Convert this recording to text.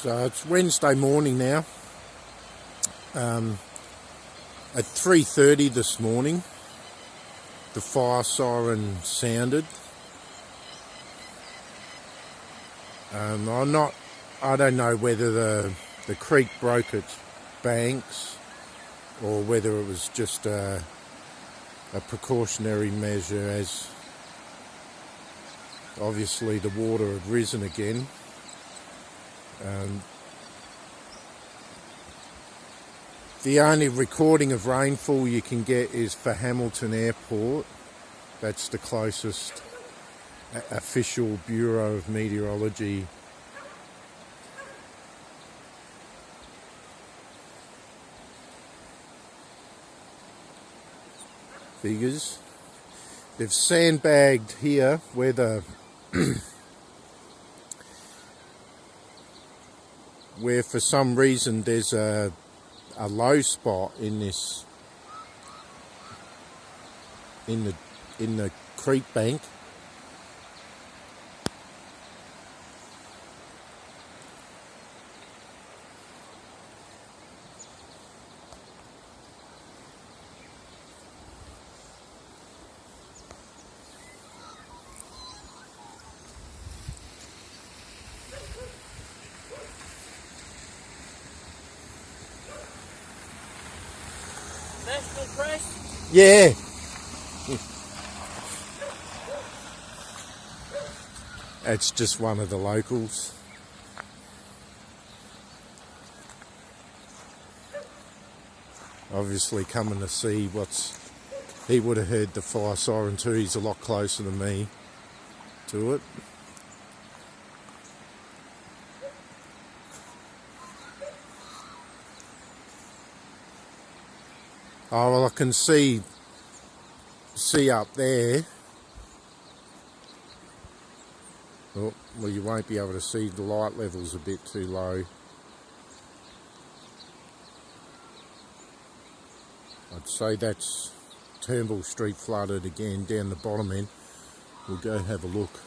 So it's Wednesday morning now. At 3:30 this morning, the fire siren sounded. I don't know whether the creek broke its banks or whether it was just a precautionary measure, as obviously the water had risen again. The only recording of rainfall you can get is for Hamilton Airport. That's the closest official Bureau of Meteorology figures. They've sandbagged here where where for some reason there's a low spot in this in the creek bank. National press? Yeah. It's just one of the locals. Obviously coming to see he would have heard the fire siren too. He's a lot closer than me to it. Oh, well, I can see up there. Oh, well, you won't be able to see. The light level's a bit too low. I'd say that's Turnbull Street flooded again down the bottom end. We'll go have a look.